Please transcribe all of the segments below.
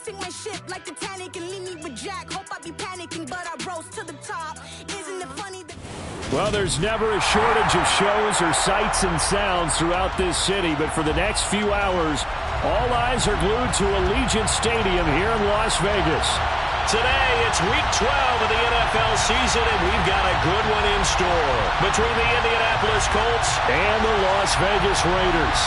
sink my ship like Titanic and leave me with Jack. Hope I be panicking, but I rose to the top. Isn't it funny that... Well, there's never a shortage of shows or sights and sounds throughout this city, but for the next few hours, all eyes are glued to Allegiant Stadium here in Las Vegas. Today, it's Week 12 of the NFL season, and we've got a good one in store between the Indianapolis Colts and the Las Vegas Raiders.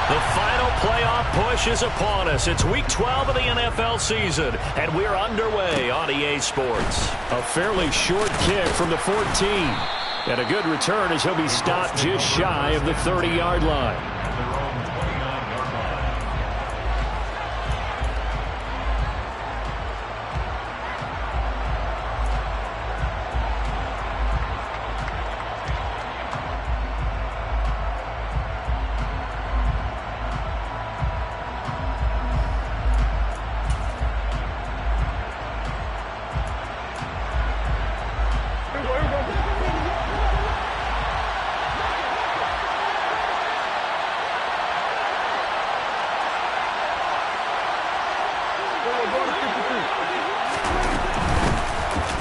The final playoff push is upon us. It's Week 12 of the NFL season, and we're underway on EA Sports. A fairly short kick from the 14. And a good return as he'll be stopped just shy of the 30-yard line.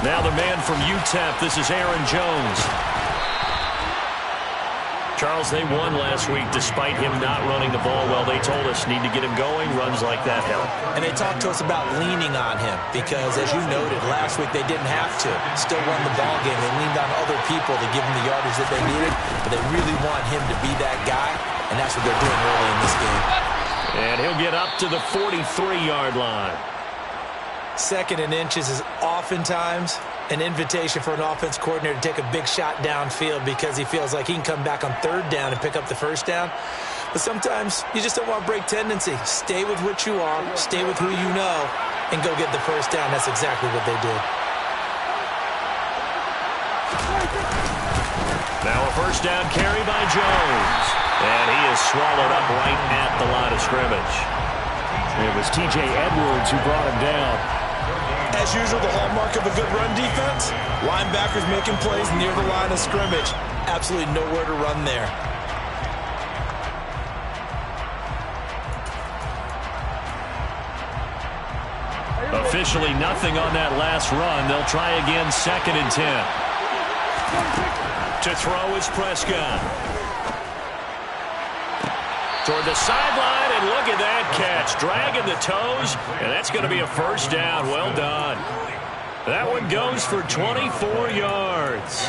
Now the man from UTEP, this is Aaron Jones. Charles, they won last week despite him not running the ball well. They told us need to get him going. Runs like that help. And they talked to us about leaning on him because, as you noted, last week they didn't have to. Still won the ball game. They leaned on other people to give them the yardage that they needed, but they really want him to be that guy, and that's what they're doing early in this game. And he'll get up to the 43-yard line. Second and inches is oftentimes an invitation for an offense coordinator to take a big shot downfield because he feels like he can come back on third down and pick up the first down. But sometimes you just don't want to break tendency. Stay with what you are, stay with who you know, and go get the first down. That's exactly what they did. Now a first down carry by Jones. And he is swallowed up right at the line of scrimmage. It was T.J. Edwards who brought him down. As usual, the hallmark of a good run defense, linebackers making plays near the line of scrimmage. Absolutely nowhere to run there. Officially nothing on that last run. They'll try again, 2nd and 10. To throw is Prescott. Toward the sideline, and look at that catch. Dragging the toes, and that's going to be a first down. Well done. That one goes for 24 yards.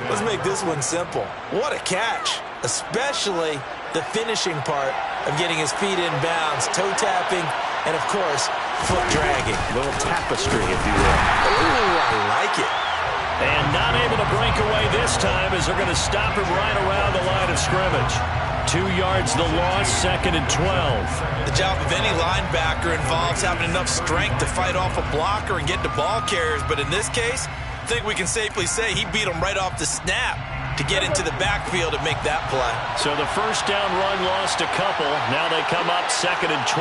Let's make this one simple. What a catch, especially the finishing part of getting his feet in bounds, toe tapping, and, of course, foot dragging. A little tapestry, if you will. Ooh, I like it. And not able to break away this time as they're going to stop him right around the line of scrimmage. 2 yards the loss, 2nd and 12. The job of any linebacker involves having enough strength to fight off a blocker and get to ball carriers. But in this case, I think we can safely say he beat him right off the snap to get into the backfield and make that play. So the first down run lost a couple. Now they come up 2nd and 12.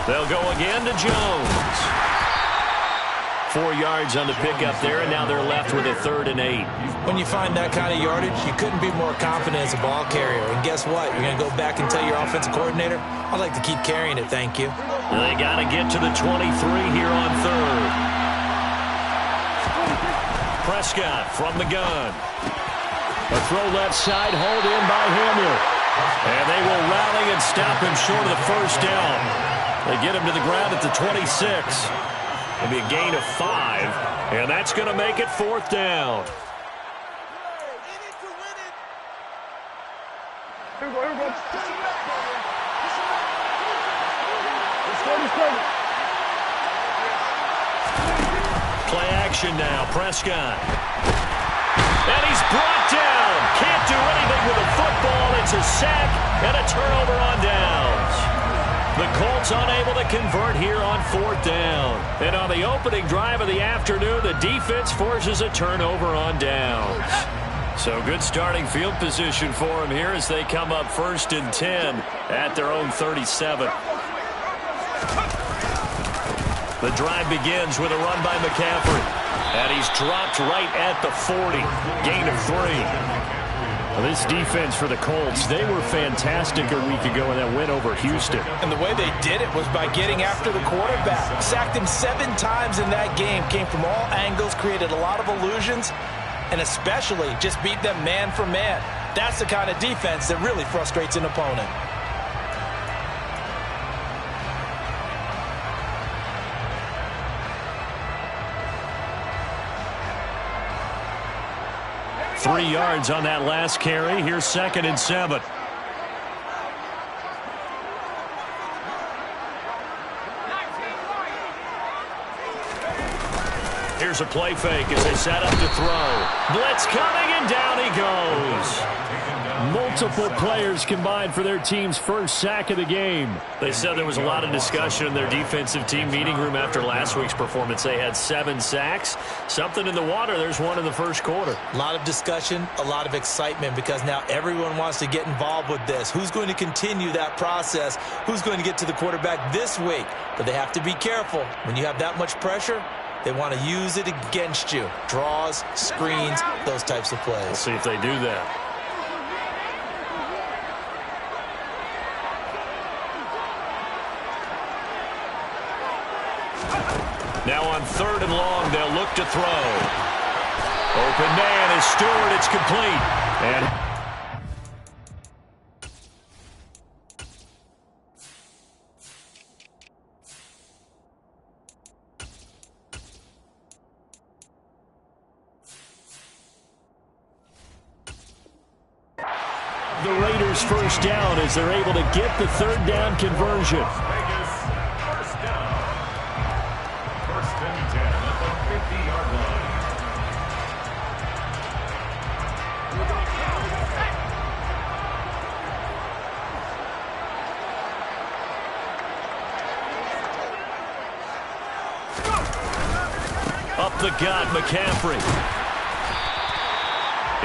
They'll go again to Jones. 4 yards on the pickup there, and now they're left with a 3rd and 8. When you find that kind of yardage, you couldn't be more confident as a ball carrier. And guess what? You're going to go back and tell your offensive coordinator, I'd like to keep carrying it, thank you. They got to get to the 23 here on 3rd. Prescott from the gun. A throw left side, hauled in by Hamler. And they will rally and stop him short of the first down. They get him to the ground at the 26. It'll be a gain of 5, and that's going to make it 4th down. Play action now, Prescott. And he's brought down. Can't do anything with the football. It's a sack and a turnover on downs. The Colts unable to convert here on 4th down. And on the opening drive of the afternoon, the defense forces a turnover on downs. So good starting field position for them here as they come up 1st and 10 at their own 37. The drive begins with a run by McCaffrey. And he's dropped right at the 40. Gain of 3. Well, this defense for the Colts, they were fantastic a week ago in that win over Houston. And the way they did it was by getting after the quarterback. Sacked him 7 times in that game. Came from all angles, created a lot of illusions, and especially just beat them man for man. That's the kind of defense that really frustrates an opponent. Three yards on that last carry. Here's 2nd and 7. Here's a play fake as they set up to throw. Blitz coming, and down he goes. Multiple players combined for their team's first sack of the game. They said there was a lot of discussion in their defensive team meeting room after last week's performance. They had 7 sacks. Something in the water. There's one in the first quarter. A lot of discussion, a lot of excitement, because now everyone wants to get involved with this. Who's going to continue that process? Who's going to get to the quarterback this week? But they have to be careful. When you have that much pressure, they want to use it against you. Draws, screens, those types of plays. We'll see if they do that. Now on 3rd and long, they'll look to throw. Open man is Stewart. It's complete. And the Raiders first down as they're able to get the 3rd down conversion. up the gut, McCaffrey.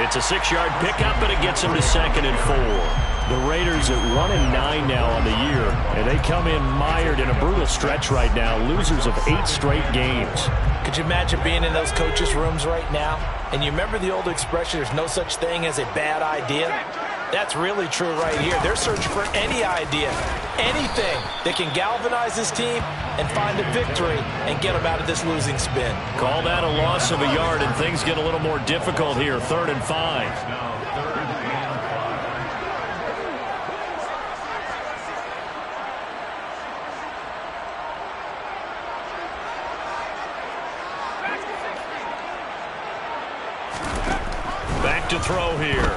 It's a 6-yard pickup, but it gets him to 2nd and 4. The Raiders at 1-9 now on the year, and they come in mired in a brutal stretch right now, losers of 8 straight games. Could you imagine being in those coaches' rooms right now? And you remember the old expression, there's no such thing as a bad idea? That's really true right here. They're searching for any idea, anything that can galvanize this team and find a victory and get them out of this losing spin. Call that a loss of a yard, and things get a little more difficult here. 3rd and 5. Back to throw here.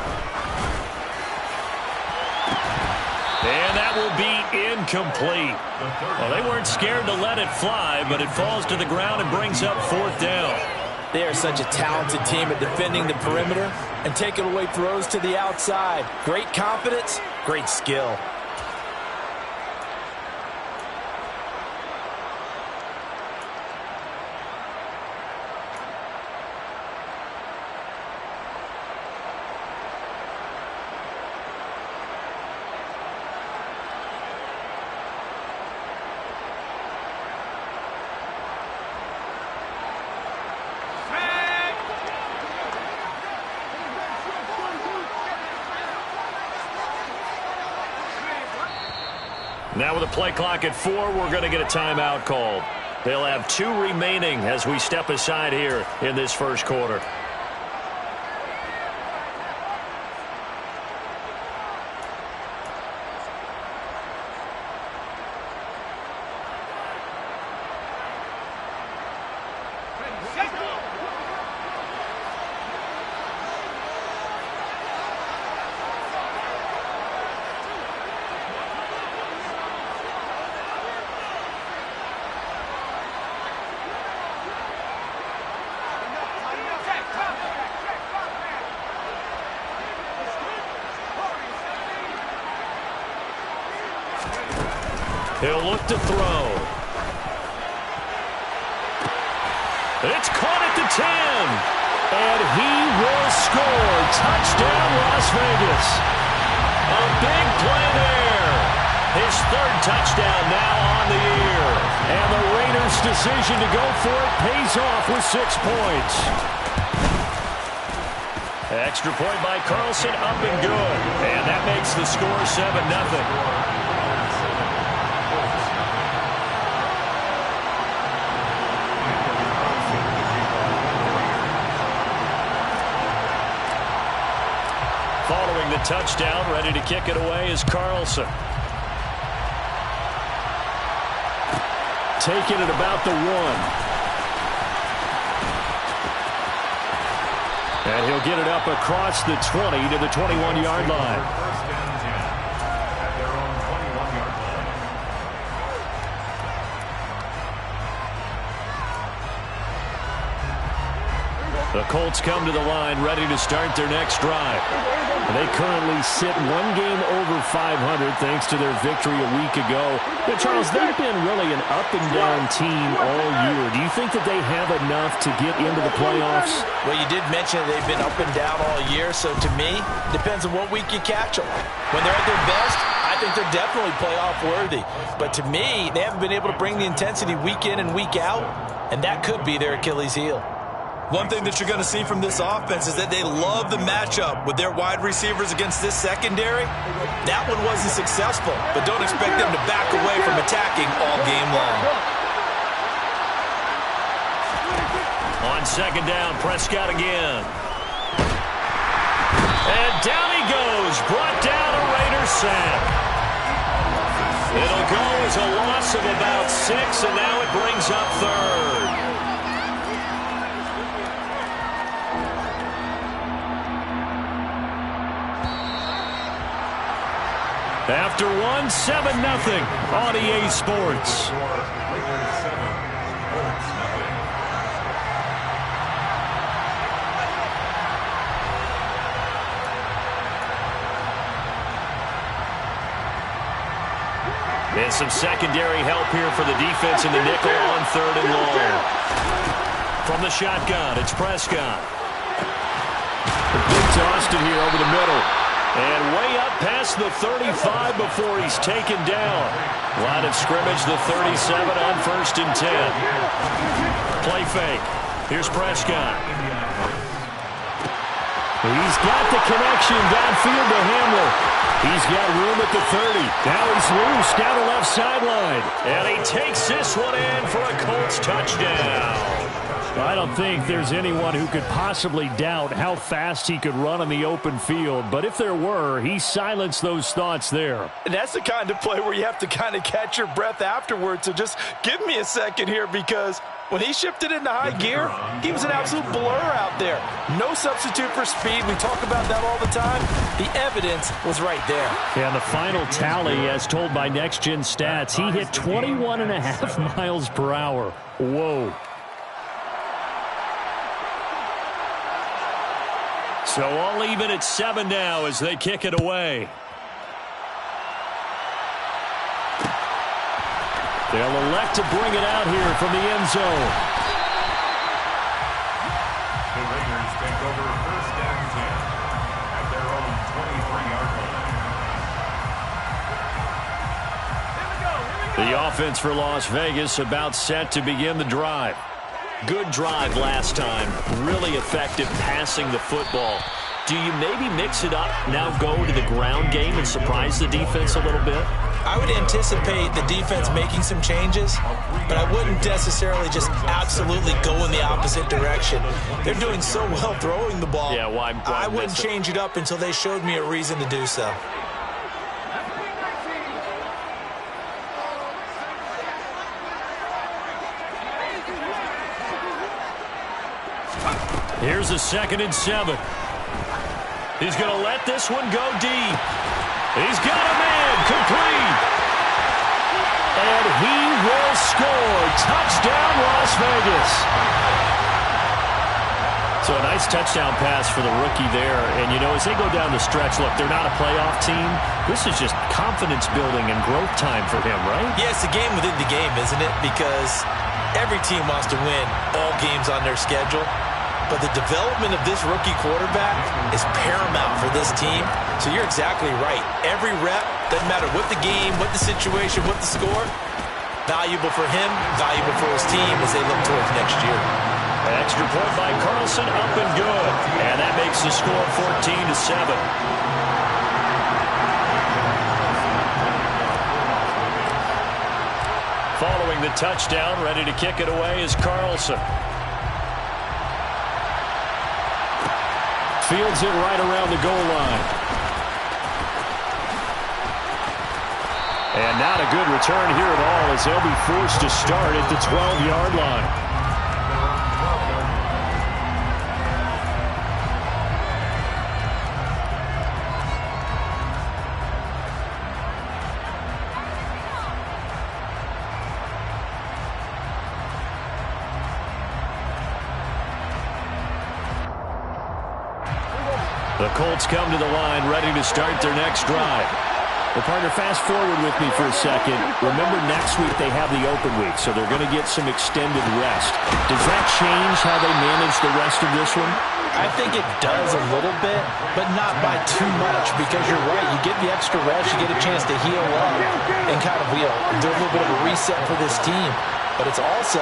And that will be incomplete. Well, they weren't scared to let it fly, but it falls to the ground and brings up 4th down. They are such a talented team at defending the perimeter and taking away throws to the outside. Great confidence, great skill. Now with a play clock at 4, we're going to get a timeout called. They'll have 2 remaining as we step aside here in this first quarter. He'll look to throw. It's caught at the 10. And he will score. Touchdown, Las Vegas. A big play there. His 3rd touchdown now on the year. And the Raiders decision to go for it pays off with 6 points. Extra point by Carlson, up and good. And that makes the score 7-0. Following the touchdown, ready to kick it away is Carlson. Taking it about the 1. And he'll get it up across the 20 to the 21-yard line. The Colts come to the line ready to start their next drive. They currently sit 1 game over 500 thanks to their victory a week ago. But Charles, they've been really an up-and-down team all year. Do you think that they have enough to get into the playoffs? Well, you did mention they've been up and down all year, so to me, it depends on what week you catch them. When they're at their best, I think they're definitely playoff worthy. But to me, they haven't been able to bring the intensity week in and week out, and that could be their Achilles heel. One thing that you're going to see from this offense is that they love the matchup with their wide receivers against this secondary. That one wasn't successful, but don't expect them to back away from attacking all game long. On second down, Prescott again. And down he goes, brought down a Raiders sack. It'll go as a loss of about 6, and now it brings up third. After 1, 7-0 on EA Sports. And some secondary help here for the defense in the nickel on 3rd and long. From the shotgun, it's Prescott. The big toss it here over the middle. And way up past the 35 before he's taken down. Line of scrimmage, the 37 on 1st and 10. Play fake. Here's Prescott. He's got the connection downfield to Hamler. He's got room at the 30. Now he's loose down the left sideline. And he takes this one in for a Colts touchdown. I don't think there's anyone who could possibly doubt how fast he could run on the open field. But if there were, he silenced those thoughts there. And that's the kind of play where you have to kind of catch your breath afterwards. So just give me a second here, because when he shifted into high gear, he was an absolute blur out there. No substitute for speed. We talk about that all the time. The evidence was right there. And the final tally, as told by Next Gen Stats, he hit 21.5 miles per hour. Whoa. So all even at 7 now as they kick it away. They'll elect to bring it out here from the end zone. The Raiders take over 1st and 10 at their own 23-yard line. The offense for Las Vegas about set to begin the drive. Good drive last time. Really effective passing the football. Do you maybe mix it up, now go to the ground game and surprise the defense a little bit? I would anticipate the defense making some changes, but I wouldn't necessarily just absolutely go in the opposite direction. They're doing so well throwing the ball. Yeah, why I wouldn't change it up until they showed me a reason to do so. Here's a 2nd and 7. He's going to let this one go deep. He's got a man complete. And he will score. Touchdown, Las Vegas. So a nice touchdown pass for the rookie there. And, you know, as they go down the stretch, look, they're not a playoff team. This is just confidence building and growth time for him, right? Yeah, it's a game within the game, isn't it? Because every team wants to win all games on their schedule. But the development of this rookie quarterback is paramount for this team. So you're exactly right. Every rep, doesn't matter what the game, what the situation, what the score, Valuable for him, valuable for his team as they look towards next year. Extra point by Carlson, up and good. And that makes the score 14-7. Following the touchdown, ready to kick it away is Carlson. Fields it right around the goal line. And not a good return here at all as they'll be forced to start at the 12-yard line. The Colts come to the line ready to start their next drive. Well, partner, fast forward with me for a second. Remember, next week they have the open week, so they're going to get some extended rest. Does that change how they manage the rest of this one? I think it does a little bit, but not by too much, because you're right. You get the extra rest, you get a chance to heal up and kind of do a little bit of a reset for this team. But it's also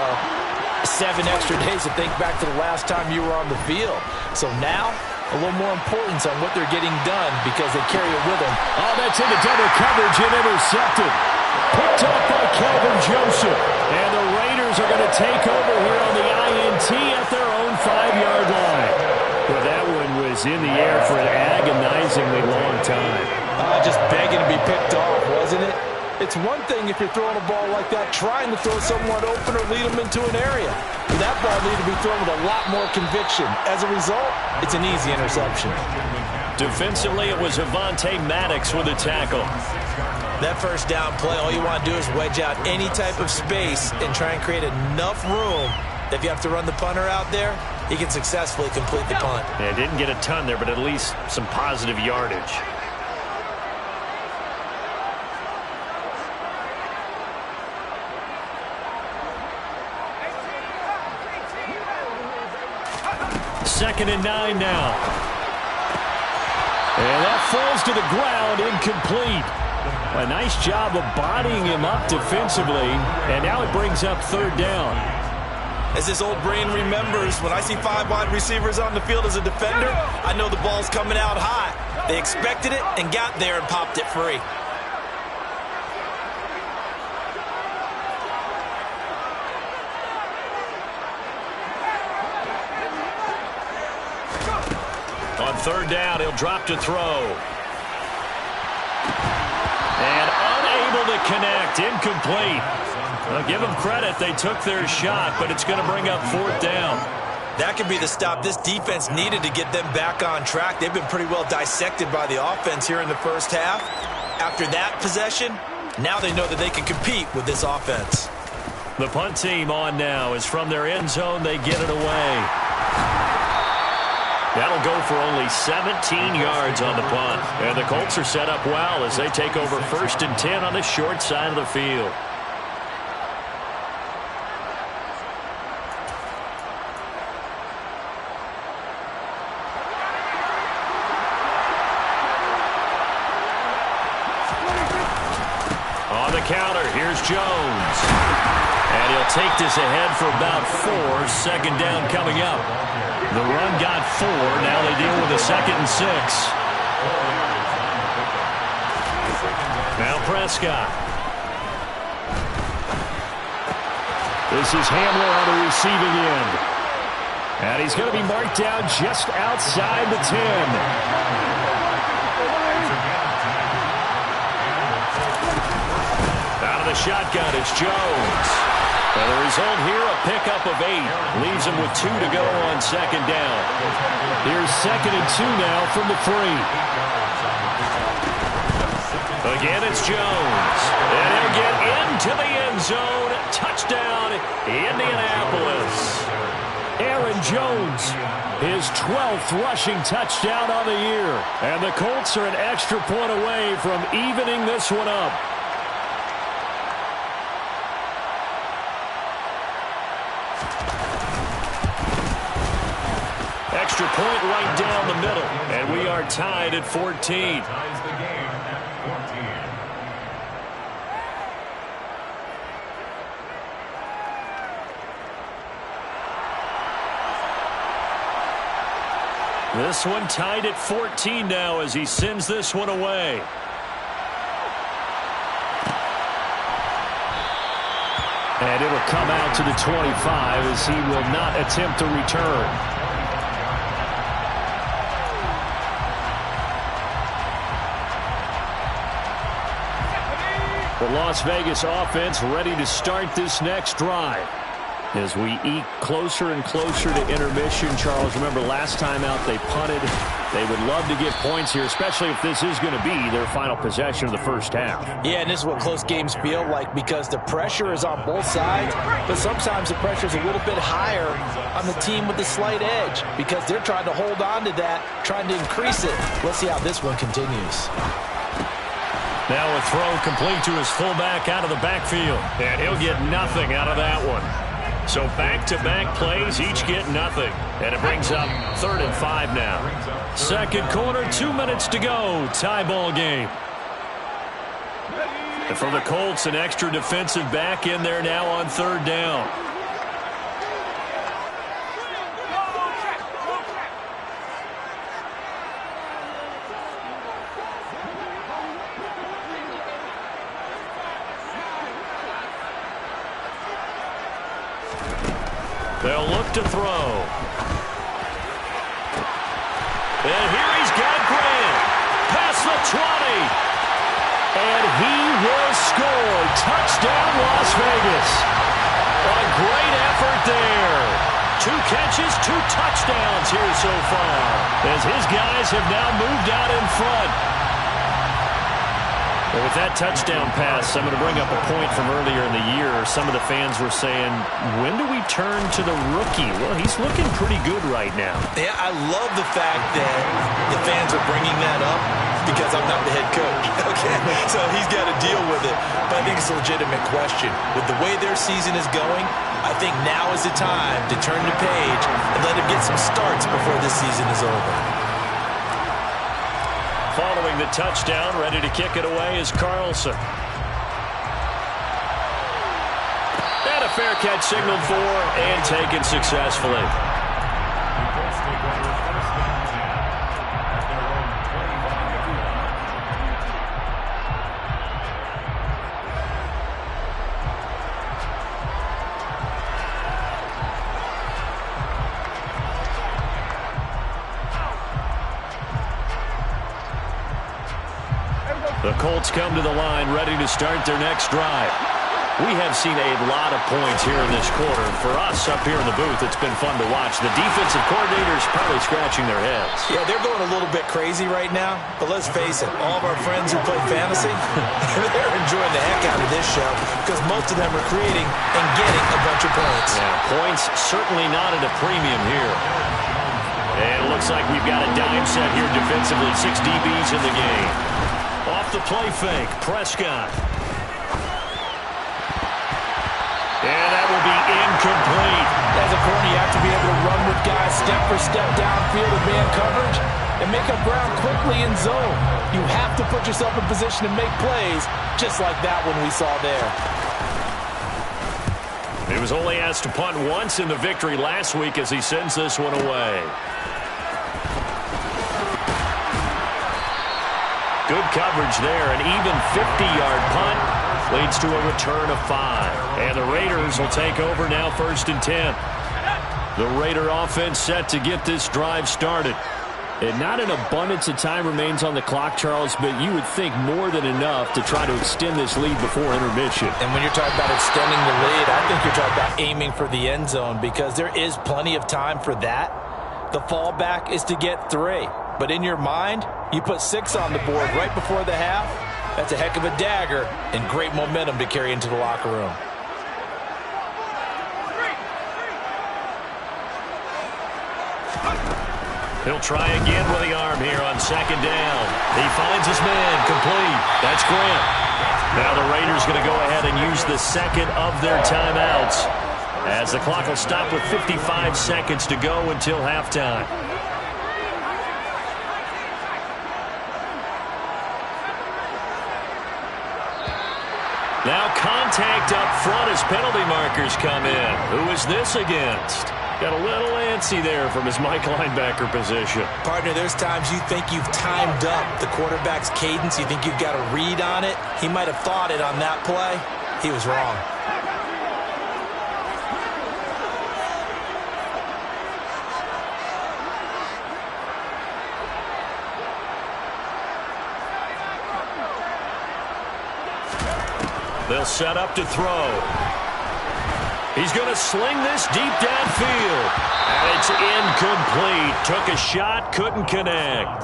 7 extra days to think back to the last time you were on the field. So now, a little more importance on what they're getting done because they carry it with them. Oh, that's into double coverage and intercepted. Picked up by Kelvin Joseph. And the Raiders are going to take over here on the INT at their own 5-yard line. Well, that one was in the air for an agonizingly long time. Just begging to be picked off, wasn't it? It's one thing if you're throwing a ball like that, trying to throw someone open or lead them into an area. That ball needed to be thrown with a lot more conviction. As a result, it's an easy interception. Defensively, it was Avonte Maddox with a tackle. That first down play, all you want to do is wedge out any type of space and try and create enough room that if you have to run the punter out there, he can successfully complete the punt. Yeah, didn't get a ton there, but at least some positive yardage. Second and 9 now. And that falls to the ground, incomplete. A nice job of bodying him up defensively, and now it brings up third down. As this old brain remembers, when I see 5 wide receivers on the field as a defender, I know the ball's coming out high. They expected it and got there and popped it free. On third down, he'll drop to throw. And unable to connect, incomplete. I'll give them credit, they took their shot, but it's going to bring up fourth down. That could be the stop this defense needed to get them back on track. They've been pretty well dissected by the offense here in the first half. After that possession, now they know that they can compete with this offense. The punt team on now is from their end zone. They get it away. That'll go for only 17 yards on the punt. And the Colts are set up well as they take over 1st and 10 on the short side of the field. On the counter, here's Jones. And he'll take this ahead for about 4. Second down coming up. The run got 4. Now they deal with a 2nd and 6. Now Prescott. This is Hamler on the receiving end. And he's going to be marked down just outside the 10. Out of the shotgun, it's Jones. And the result here, a pickup of 8. Leaves him with 2 to go on second down. Here's 2nd and 2 now from the 3. Again, it's Jones. And he'll get into the end zone. Touchdown, Indianapolis. Aaron Jones, his 12th rushing touchdown on the year. And the Colts are an extra point away from evening this one up. Extra point right down the middle. And we are tied at 14. Ties the game at 14. This one tied at 14 now as he sends this one away. And it'll come out to the 25 as he will not attempt to return. The Las Vegas offense ready to start this next drive. As we eke closer and closer to intermission, Charles, remember last time out they punted. They would love to get points here, especially if this is going to be their final possession of the first half. Yeah, and this is what close games feel like because the pressure is on both sides, but sometimes the pressure is a little bit higher on the team with the slight edge because they're trying to hold on to that, trying to increase it. Let's see how this one continues. Now a throw complete to his fullback out of the backfield, and he'll get nothing out of that one. So back-to-back plays, each get nothing. And it brings up 3rd and 5 now. Second quarter, 2 minutes to go. Tie ball game. And for the Colts, an extra defensive back in there now on 3rd down. They'll look to throw. And here he's got Grant. Past the 20. And he will score. Touchdown, Las Vegas. A great effort there. 2 catches, 2 touchdowns here so far. As his guys have now moved out in front. Well, with that touchdown pass, I'm going to bring up a point from earlier in the year. Some of the fans were saying, when do we turn to the rookie? Well, he's looking pretty good right now. Yeah, I love the fact that the fans are bringing that up because I'm not the head coach. Okay, so he's got to deal with it. But I think it's a legitimate question. With the way their season is going, I think now is the time to turn the page and let him get some starts before this season is over. Following the touchdown, ready to kick it away is Carlson. And a fair catch signaled for and taken successfully. The Colts come to the line ready to start their next drive. We have seen a lot of points here in this quarter. For us up here in the booth, it's been fun to watch. The defensive coordinators probably scratching their heads. Yeah, they're going a little bit crazy right now. But let's face it, all of our friends who play fantasy, they're enjoying the heck out of this show because most of them are creating and getting a bunch of points. Yeah, points certainly not at a premium here. And it looks like we've got a dime set here defensively. 6 DBs in the game. Off the play fake, Prescott. And that will be incomplete. As a corner, you have to be able to run with guys step for step downfield in man coverage and make up ground quickly in zone. You have to put yourself in position to make plays just like that one we saw there. He was only asked to punt once in the victory last week as he sends this one away. Good coverage there. An even 50-yard punt leads to a return of 5. And the Raiders will take over now 1st and 10. The Raider offense set to get this drive started. And not an abundance of time remains on the clock, Charles, but you would think more than enough to try to extend this lead before intermission. And when you're talking about extending the lead, I think you're talking about aiming for the end zone because there is plenty of time for that. The fallback is to get 3. But in your mind, you put 6 on the board right before the half. That's a heck of a dagger and great momentum to carry into the locker room. He'll try again with the arm here on 2nd down. He finds his man complete. That's Grant. Now the Raiders going to go ahead and use the second of their timeouts as the clock will stop with 55 seconds to go until halftime. Now contact up front as penalty markers come in. Who is this against? Got a little antsy there from his Mike linebacker position. Partner, there's times you think you've timed up the quarterback's cadence. You think you've got a read on it. He might have thought it on that play. He was wrong. They'll set up to throw. He's going to sling this deep downfield. And it's incomplete. Took a shot, couldn't connect.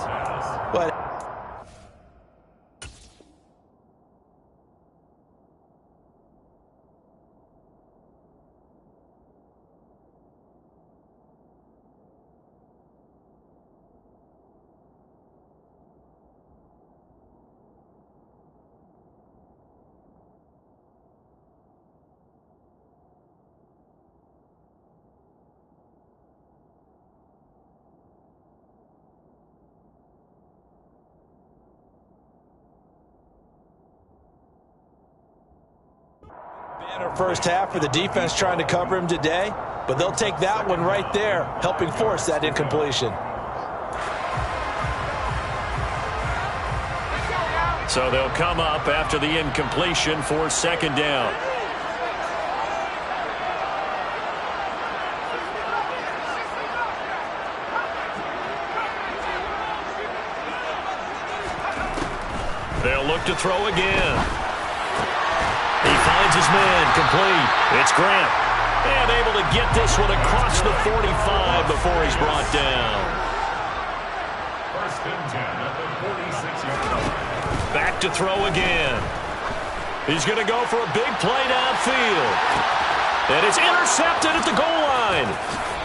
But banner first half for the defense trying to cover him today, but they'll take that one right there, helping force that incompletion. So they'll come up after the incompletion for second down. They'll look to throw again. He finds his man, complete. It's Grant. And able to get this one across the 45 before he's brought down. First and 10 at the 46-yard line. Back to throw again. He's going to go for a big play downfield. And it's intercepted at the goal line.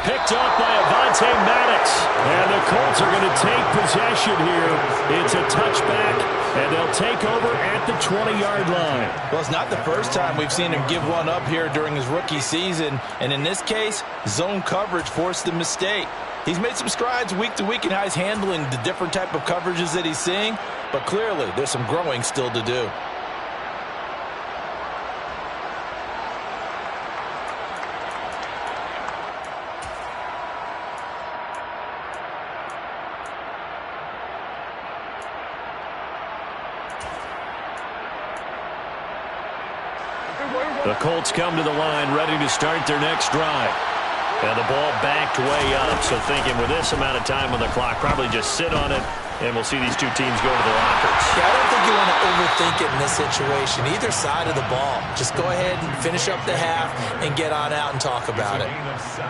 Picked up by Avonte Maddox. And the Colts are going to take possession here. It's a touchback, and they'll take over at the 20-yard line. Well, it's not the first time we've seen him give one up here during his rookie season. And in this case, zone coverage forced the mistake. He's made some strides week to week in how he's handling the different type of coverages that he's seeing. But clearly, there's some growing still to do. The Colts come to the line ready to start their next drive. And the ball backed way up, so thinking with this amount of time on the clock, probably just sit on it, and we'll see these two teams go to the lockers. Yeah, I don't think you want to overthink it in this situation. Either side of the ball. Just go ahead and finish up the half and get on out and talk about it.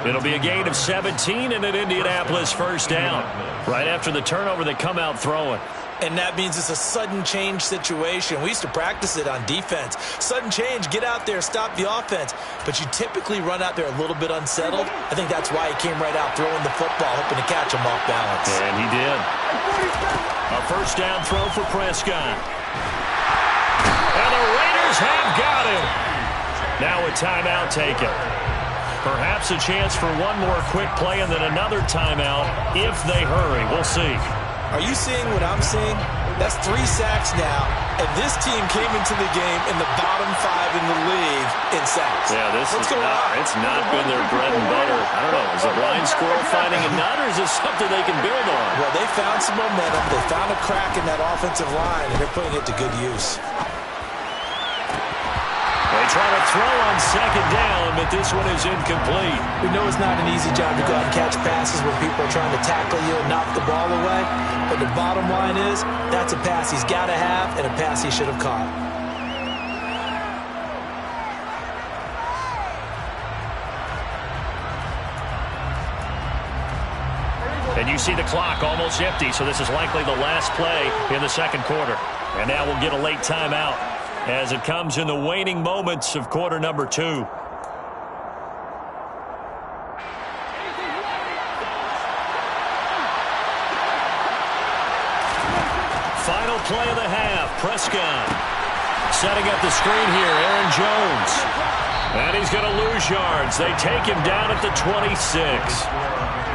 It'll be a gain of 17 and an Indianapolis first down. Right after the turnover, they come out throwing. And that means it's a sudden change situation. We used to practice it on defense. Sudden change, get out there, stop the offense. But you typically run out there a little bit unsettled. I think that's why he came right out throwing the football, hoping to catch him off balance. And he did. A first down throw for Prescott. And the Raiders have got him. Now a timeout taken. Perhaps a chance for one more quick play and then another timeout if they hurry. We'll see. Are you seeing what I'm seeing? That's 3 sacks now, and this team came into the game in the bottom 5 in the league in sacks. Yeah, What's going on? It's not been their bread and butter. I don't know. Is it blind squirrel finding a nut, or is this something they can build on? Well, they found some momentum. They found a crack in that offensive line, and they're putting it to good use. They try to throw on second down, but this one is incomplete. We know it's not an easy job to go out and catch passes when people are trying to tackle you and knock the ball away. But the bottom line is, that's a pass he's got to have and a pass he should have caught. And you see the clock almost empty, so this is likely the last play in the second quarter. And now we'll get a late timeout as it comes in the waning moments of quarter number 2. Final play of the half. Prescott setting up the screen here. Aaron Jones. And he's going to lose yards. They take him down at the 26.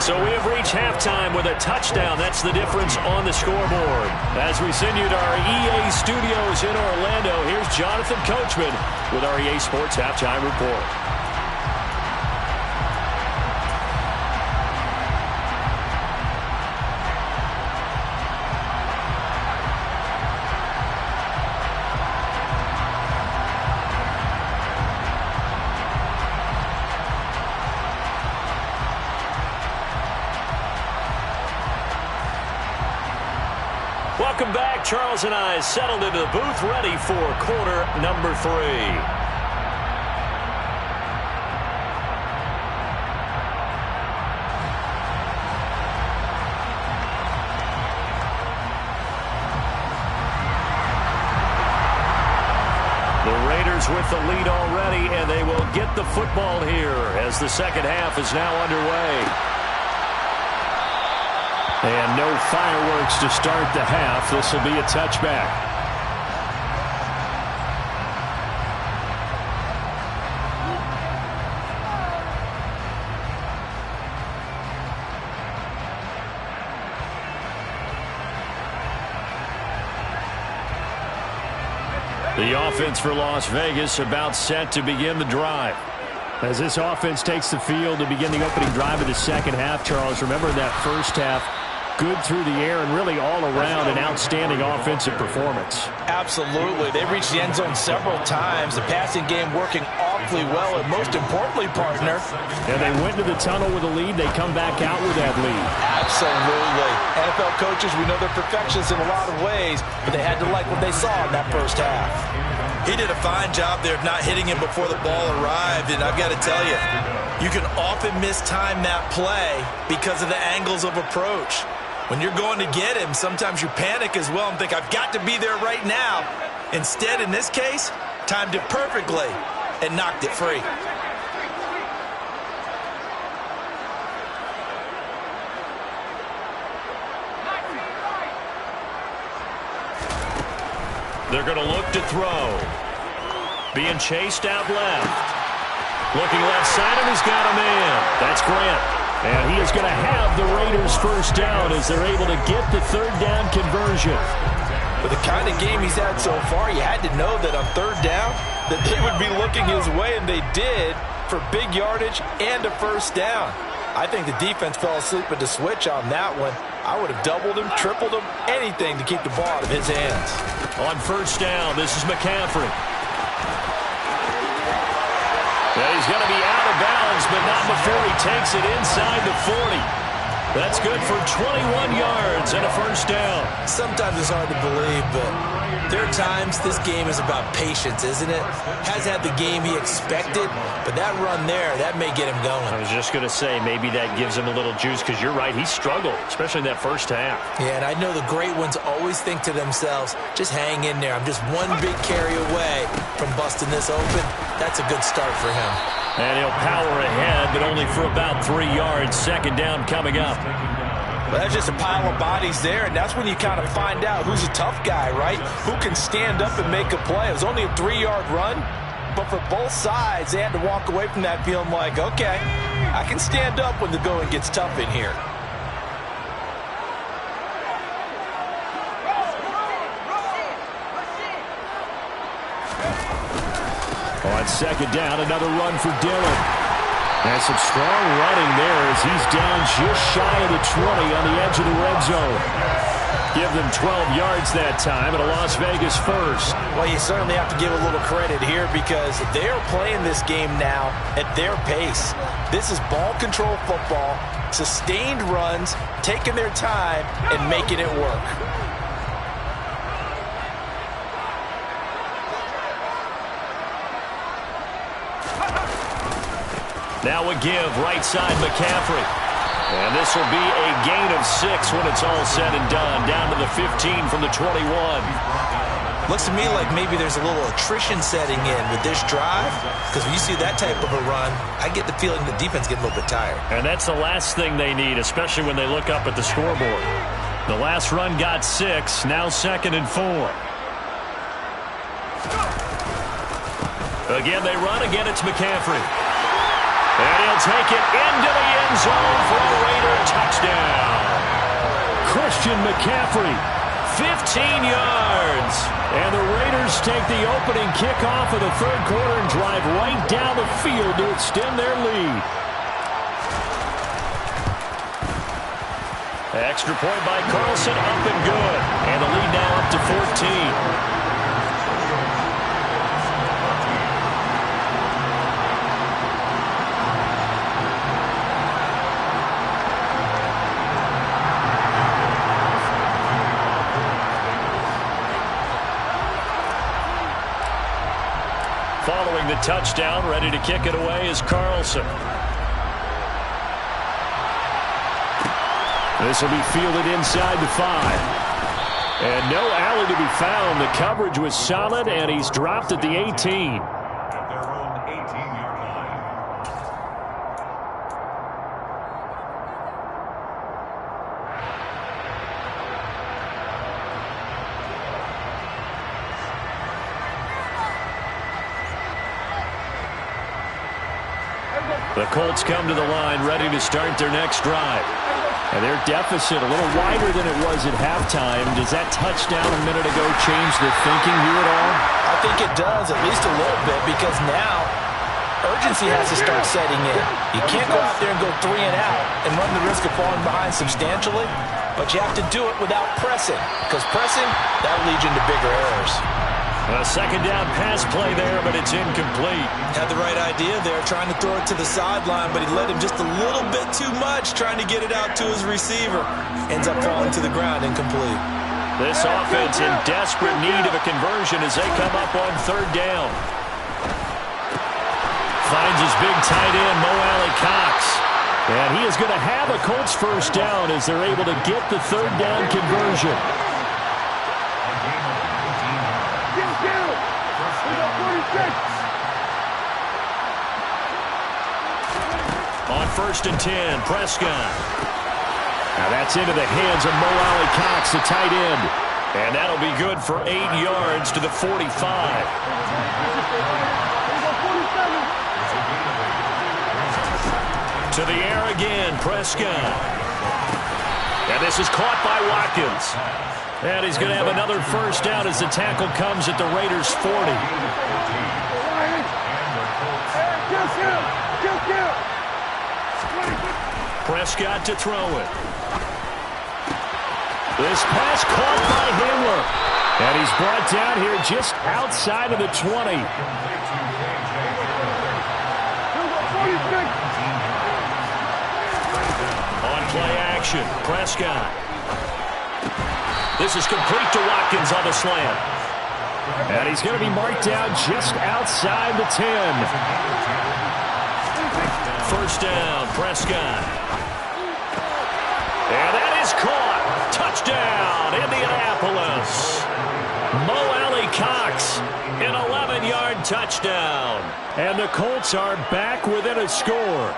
So we have reached halftime with a touchdown. That's the difference on the scoreboard. As we send you to our EA studios in Orlando, here's Jonathan Coachman with our EA Sports Halftime Report. Welcome back. Charles and I settled into the booth, ready for quarter number 3. With the lead already, and they will get the football here as the second half is now underway. And no fireworks to start the half. This will be a touchback. The offense for Las Vegas about set to begin the drive. As this offense takes the field to begin the opening drive of the second half, Charles, remember in that first half, good through the air and really all around an outstanding offensive performance. Absolutely. They reached the end zone several times. The passing game working awfully well, and most importantly, partner. And they went to the tunnel with a lead. They come back out with that lead. Absolutely. NFL coaches, we know they're perfectionists in a lot of ways, but they had to like what they saw in that first half. He did a fine job there of not hitting him before the ball arrived, and I've got to tell you, you can often mistime that play because of the angles of approach. When you're going to get him, sometimes you panic as well and think, I've got to be there right now. Instead, in this case, timed it perfectly and knocked it free. They're going to look to throw. Being chased out left. Looking left side, and he's got a man. That's Grant. And he is going to have the Raiders first down as they're able to get the third down conversion. With the kind of game he's had so far, you had to know that on third down that they would be looking his way, and they did for big yardage and a first down. I think the defense fell asleep at the switch on that one. I would have doubled him, tripled him, anything to keep the ball out of his hands. On first down, this is McCaffrey. Yeah, he's going to be out of bounds, but not before he takes it inside the 40. That's good for 21 yards and a first down. Sometimes it's hard to believe, but there are times this game is about patience, isn't it? Has had the game he expected, but that run there, that may get him going. I was just going to say, maybe that gives him a little juice, because you're right, he struggled, especially in that first half. Yeah, and I know the great ones always think to themselves, just hang in there. I'm just one big carry away from busting this open. That's a good start for him. And he'll power ahead, but only for about 3 yards. Second down coming up. Well, that's just a pile of bodies there, and that's when you kind of find out who's a tough guy, right? Who can stand up and make a play. It was only a 3-yard run, but for both sides, they had to walk away from that feeling like, okay, I can stand up when the going gets tough in here. On second down, another run for Dillon. And some strong running there as he's down just shy of the 20 on the edge of the red zone. Give them 12 yards that time and a Las Vegas first. Well, you certainly have to give a little credit here because they're playing this game now at their pace. This is ball control football, sustained runs, taking their time and making it work. Now a give, right side McCaffrey. And this will be a gain of 6 when it's all said and done. Down to the 15 from the 21. Looks to me like maybe there's a little attrition setting in with this drive. Because when you see that type of a run, I get the feeling the defense getting a little bit tired. And that's the last thing they need, especially when they look up at the scoreboard. The last run got 6, now 2nd and 4. Again, they run. Again, it's McCaffrey. And he'll take it into the end zone for a Raider touchdown. Christian McCaffrey, 15 yards. And the Raiders take the opening kickoff of the third quarter and drive right down the field to extend their lead. Extra point by Carlson, up and good. And the lead now up to 14. touchdown. Ready to kick it away is Carlson. This will be fielded inside the 5. And no alley to be found. The coverage was solid, and he's dropped at the 18. At their own 18-yard line. The Colts come to the line ready to start their next drive. And their deficit a little wider than it was at halftime. Does that touchdown a minute ago change the thinking here at all? I think it does, at least a little bit, because now urgency has to start setting in. You can't go out there and go 3 and out and run the risk of falling behind substantially, but you have to do it without pressing, because pressing, that will lead you into bigger errors. A second down pass play there, but it's incomplete. Had the right idea there, trying to throw it to the sideline, but he led him just a little bit too much, trying to get it out to his receiver. Ends up falling to the ground, incomplete. This offense in desperate need of a conversion as they come up on third down. Finds his big tight end, Mo Alley-Cox. And he is going to have a Colts first down as they're able to get the third down conversion. On 1st and 10, Prescott. Now that's into the hands of Mo Alley-Cox, the tight end. And that'll be good for 8 yards to the 45. To the air again, Prescott. And this is caught by Watkins. And he's going to have another first down as the tackle comes at the Raiders' 40. Prescott to throw it. This pass caught by Hamler. And he's brought down here just outside of the 20. On play action, Prescott. This is complete to Watkins on the slant. And he's going to be marked down just outside the 10. First down, Prescott. And that is caught. Touchdown, Indianapolis. Mo Alley-Cox, an 11-yard touchdown. And the Colts are back within a score.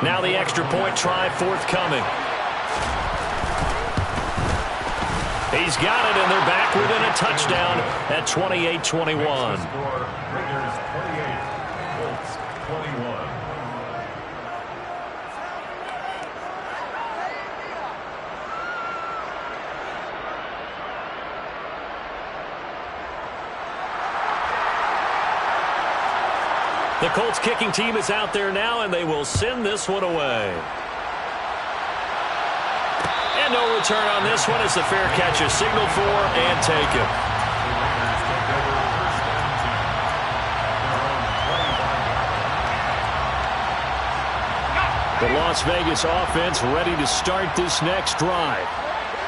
Now the extra point try forthcoming. He's got it, and they're back within a touchdown at 28-21. Raiders 28, Colts 21. The Colts kicking team is out there now, and they will send this one away. And no return on this one as the fair catch is signaled for and taken. The Las Vegas offense ready to start this next drive.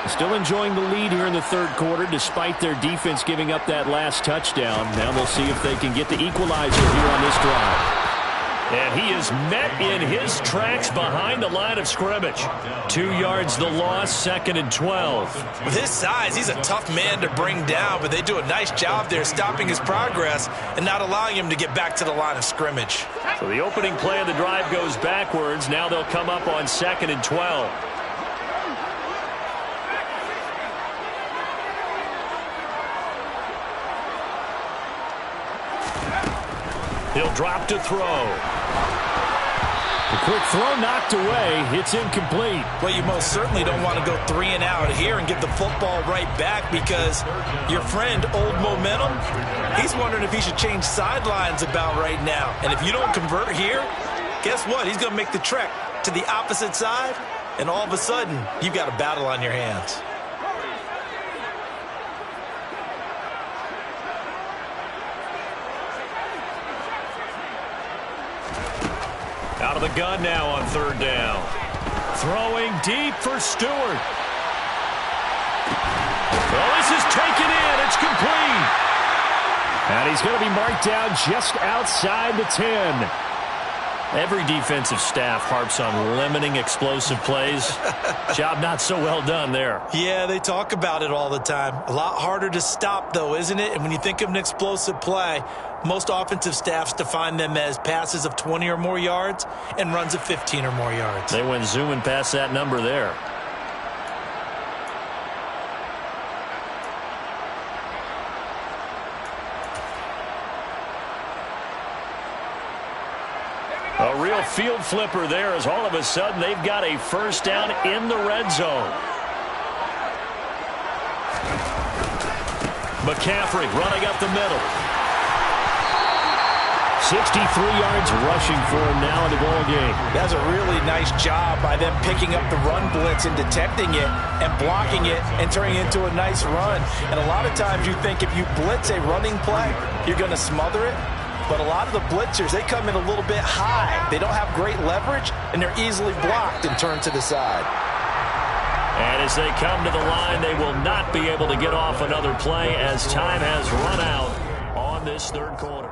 Still enjoying the lead here in the third quarter despite their defense giving up that last touchdown. Now they'll see if they can get the equalizer here on this drive. And he is met in his tracks behind the line of scrimmage. 2 yards the loss, 2nd and 12. With his size, he's a tough man to bring down, but they do a nice job there stopping his progress and not allowing him to get back to the line of scrimmage. So the opening play of the drive goes backwards. Now they'll come up on 2nd and 12. He'll drop to throw. The quick throw knocked away. It's incomplete. Well, you most certainly don't want to go 3 and out here and give the football right back because your friend, Old Momentum, he's wondering if he should change sidelines about right now. And if you don't convert here, guess what? He's going to make the trek to the opposite side, and all of a sudden, you've got a battle on your hands. Out of the gun now on 3rd down. Throwing deep for Stewart. Well, this is taken in. It's complete. And he's going to be marked down just outside the 10. Every defensive staff harps on limiting explosive plays. Job not so well done there. Yeah, they talk about it all the time. A lot harder to stop, though, isn't it? And when you think of an explosive play, most offensive staffs define them as passes of 20 or more yards and runs of 15 or more yards. They went zooming past that number there. A real field flipper there as all of a sudden they've got a first down in the red zone. McCaffrey running up the middle. 63 yards rushing for him now in the ball game. That's a really nice job by them picking up the run blitz and detecting it and blocking it and turning it into a nice run. And a lot of times you think if you blitz a running play, you're going to smother it. But a lot of the blitzers, they come in a little bit high. They don't have great leverage, and they're easily blocked and turned to the side. And as they come to the line, they will not be able to get off another play as time has run out on this third quarter.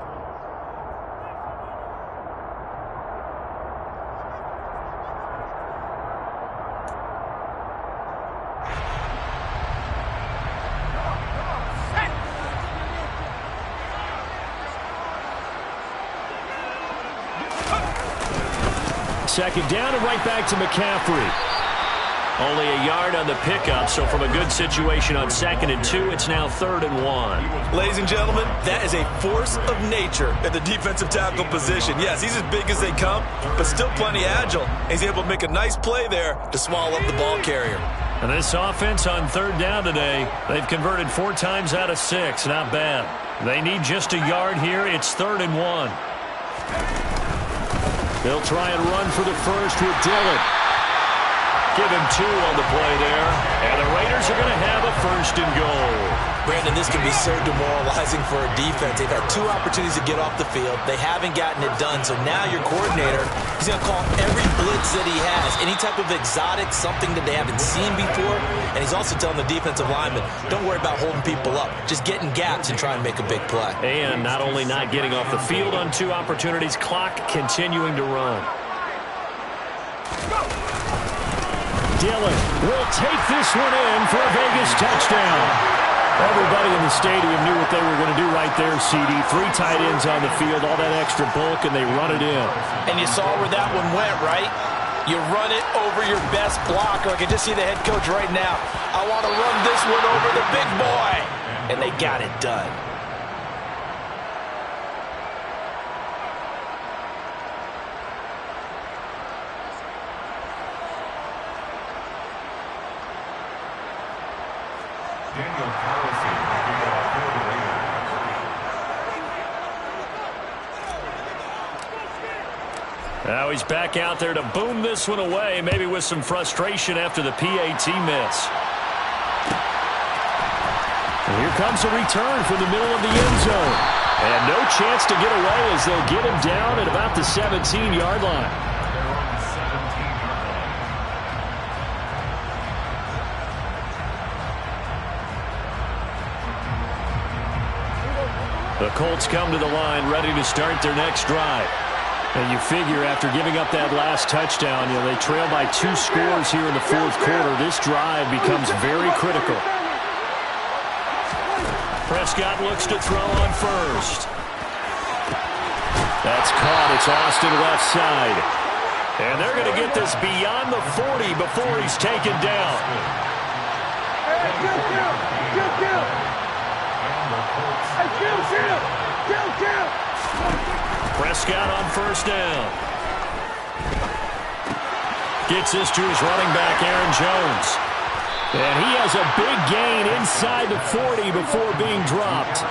Second down and right back to McCaffrey. Only a yard on the pickup, so from a good situation on 2nd and 2, it's now 3rd and 1. Ladies and gentlemen, that is a force of nature at the defensive tackle position. Yes, he's as big as they come, but still plenty agile. He's able to make a nice play there to swallow up the ball carrier. And this offense on 3rd down today, they've converted 4 times out of 6. Not bad. They need just a yard here. It's 3rd and 1. They'll try and run for the first with Dillon. Give him 2 on the play there. And the Raiders are going to have a 1st and goal. Brandon, this can be so demoralizing for a defense. They've had 2 opportunities to get off the field. They haven't gotten it done. So now your coordinator, he's going to call every blitz that he has, any type of exotic, something that they haven't seen before. And he's also telling the defensive linemen, don't worry about holding people up. Just get in gaps and try and make a big play. And not only not getting off the field on 2 opportunities, clock continuing to run. Dillon will take this one in for a Vegas touchdown. Everybody in the stadium knew what they were going to do right there, CD. 3 tight ends on the field, all that extra bulk, and they run it in. And you saw where that one went, right? You run it over your best blocker. I can just see the head coach right now. I want to run this one over the big boy. And they got it done. Daniel Carlson, kickoff for the Raiders. Now he's back out there to boom this one away, maybe with some frustration after the PAT miss. And here comes a return from the middle of the end zone. And no chance to get away as they'll get him down at about the 17-yard line. They're on the 17-yard line. The Colts come to the line ready to start their next drive. And you figure after giving up that last touchdown, they trail by 2 scores here in the 4th quarter. This drive becomes very critical. Prescott looks to throw on first. That's caught. It's Austin left side. And they're going to get this beyond the 40 before he's taken down. Prescott on first down. Gets this to his running back, Aaron Jones. And he has a big gain inside the 40 before being dropped.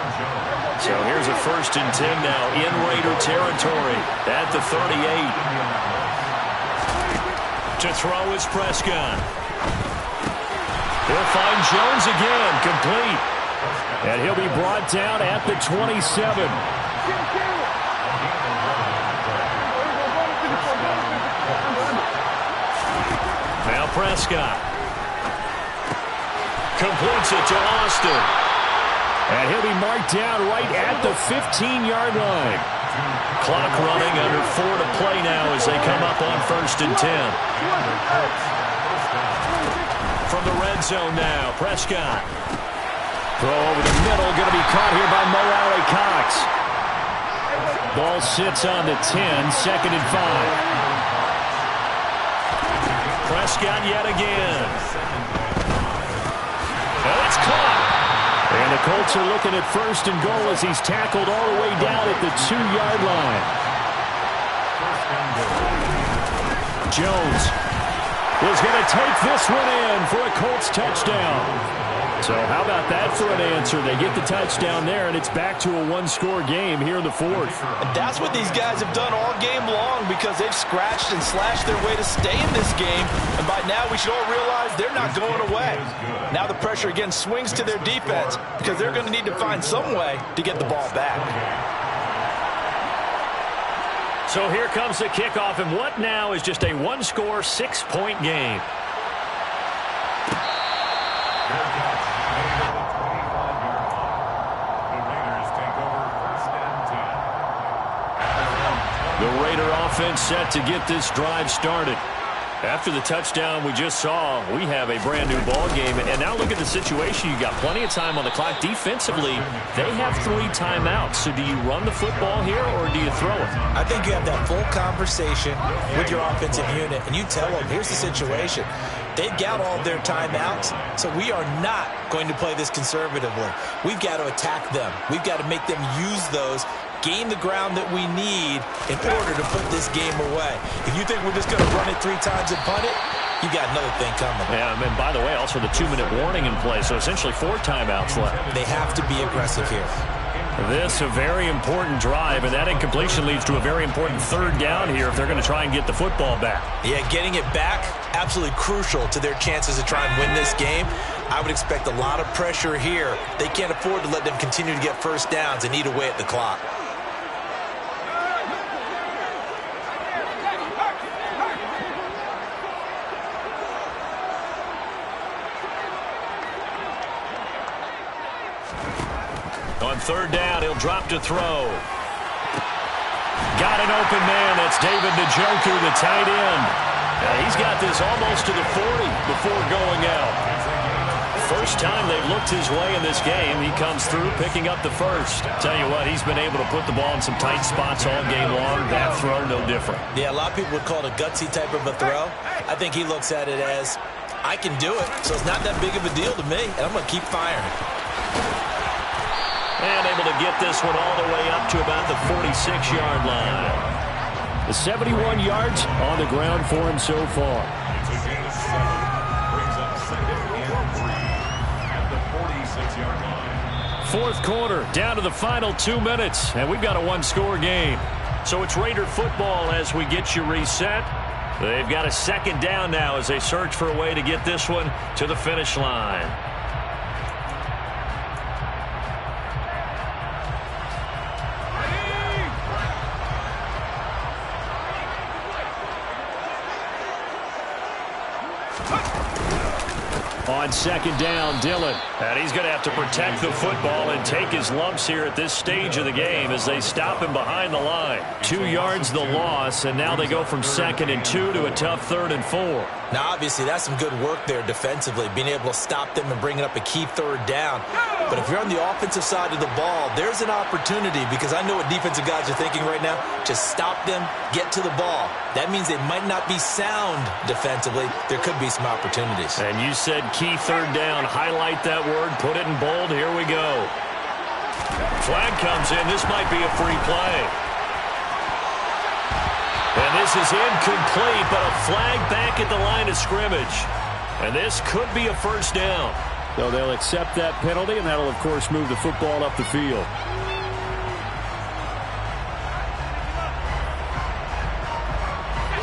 So here's a 1st and 10 now in Raider territory at the 38. To throw is Prescott. He'll find Jones again, complete. And he'll be brought down at the 27. Now Prescott completes it to Austin. And he'll be marked down right at the 15-yard line. Clock running, under 4 to play now as they come up on 1st and 10. From the red zone now, Prescott. Throw over the middle, going to be caught here by Mo Alley-Cox. Ball sits on the 10, 2nd and 5. Prescott yet again. And it's caught. And the Colts are looking at 1st and goal as he's tackled all the way down at the 2-yard line. Jones is going to take this one in for a Colts touchdown. So how about that for an answer? They get the touchdown there, and it's back to a one-score game here in the 4th. And that's what these guys have done all game long because they've scratched and slashed their way to stay in this game. And by now, we should all realize they're not going away. Now the pressure again swings to their defense because they're going to need to find some way to get the ball back. So here comes the kickoff, and what now is just a one-score, 6-point game. The Raider offense set to get this drive started. After the touchdown we just saw, we have a brand-new ball game. And now look at the situation. You got plenty of time on the clock. Defensively, they have 3 timeouts. So do you run the football here or do you throw it? I think you have that full conversation with your offensive unit, and you tell them, here's the situation. They've got all their timeouts, so we are not going to play this conservatively. We've got to attack them. We've got to make them use those, gain the ground that we need in order to put this game away. If you think we're just going to run it 3 times and punt it, you got another thing coming. Yeah, and by the way, also the 2-minute warning in play, so essentially 4 timeouts left. They have to be aggressive here. This a very important drive, and that incompletion leads to a very important 3rd down here if they're going to try and get the football back. Yeah, getting it back, absolutely crucial to their chances to try and win this game. I would expect a lot of pressure here. They can't afford to let them continue to get 1st downs and eat away at the clock. On 3rd down, he'll drop to throw. Got an open man. That's David Njoku, the tight end. He's got this almost to the 40 before going out. First time they've looked his way in this game. He comes through picking up the 1st. Tell you what, he's been able to put the ball in some tight spots all game long. That throw, no different. Yeah, a lot of people would call it a gutsy type of a throw. I think he looks at it as, I can do it, so it's not that big of a deal to me, and I'm going to keep firing. And able to get this one all the way up to about the 46-yard line. The 71 yards on the ground for him so far. It's a gain of 7. Brings up 2nd and 3 at the 46-yard line. 4th quarter, down to the final 2 minutes, and we've got a one-score game. So it's Raider football as we get you reset. They've got a 2nd down now as they search for a way to get this one to the finish line. On 2nd down, Dillon. And he's going to have to protect the football and take his lumps here at this stage of the game as they stop him behind the line. 2 yards the loss, and now they go from 2nd and 2 to a tough 3rd and 4. Now, obviously, that's some good work there defensively, being able to stop them and bringing up a key 3rd down. But if you're on the offensive side of the ball, there's an opportunity because I know what defensive guys are thinking right now. Just stop them, get to the ball. That means they might not be sound defensively. There could be some opportunities. And you said key 3rd down. Highlight that word. Put it in bold. Here we go. Flag comes in. This might be a free play. And this is incomplete, but a flag back at the line of scrimmage. And this could be a 1st down. So they'll accept that penalty, and that'll, of course, move the football up the field.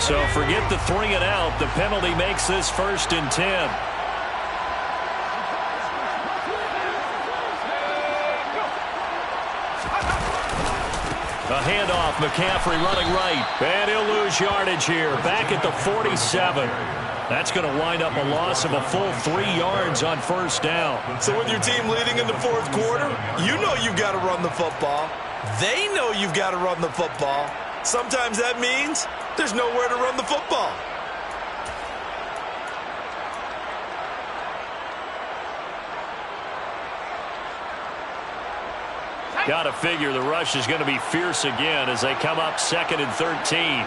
So forget the 3 and out. The penalty makes this 1st and 10. A handoff, McCaffrey running right. And he'll lose yardage here. Back at the 47. That's going to wind up a loss of a full 3 yards on first down. So with your team leading in the fourth quarter, you know you've got to run the football. They know you've got to run the football. Sometimes that means there's nowhere to run the football. Got to figure the rush is going to be fierce again as they come up 2nd and 13.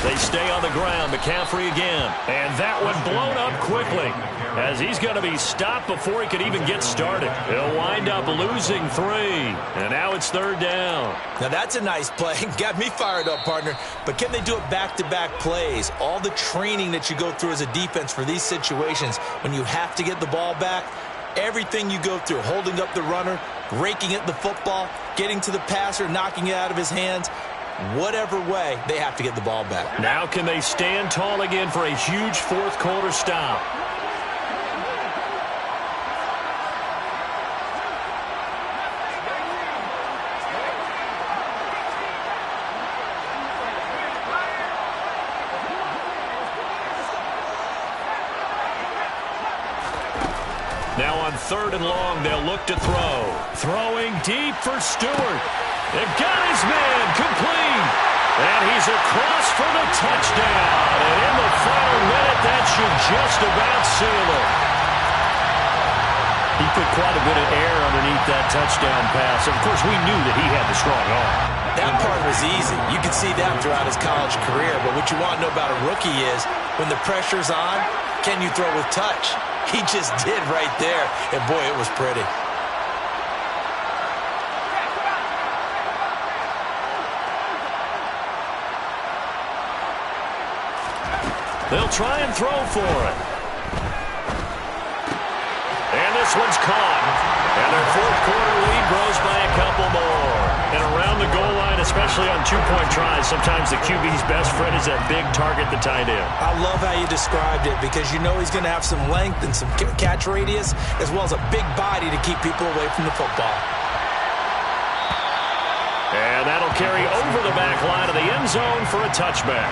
They stay on the ground. McCaffrey again. And that one blown up quickly as he's going to be stopped before he could even get started. He'll wind up losing 3. And now it's 3rd down. Now that's a nice play. Got me fired up, partner. But can they do it back-to-back plays? All the training that you go through as a defense for these situations when you have to get the ball back, everything you go through, holding up the runner, raking at the football, getting to the passer, knocking it out of his hands, whatever way, they have to get the ball back. Now can they stand tall again for a huge fourth quarter stop? Now on 3rd and long, they'll look to throw. Throwing deep for Stewart. They've got his man complete. And he's across for the touchdown. And in the final minute, that should just about seal it. He put quite a bit of air underneath that touchdown pass. Of course, we knew that he had the strong arm. That part was easy. You could see that throughout his college career. But what you want to know about a rookie is when the pressure's on, can you throw with touch? He just did right there. And, boy, it was pretty. They'll try and throw for it. And this one's caught. And their fourth quarter lead grows by a couple more. And around the goal line, especially on two-point tries, sometimes the QB's best friend is that big target, the tight end. I love how you described it because you know he's going to have some length and some catch radius as well as a big body to keep people away from the football. And that'll carry over the back line of the end zone for a touchback.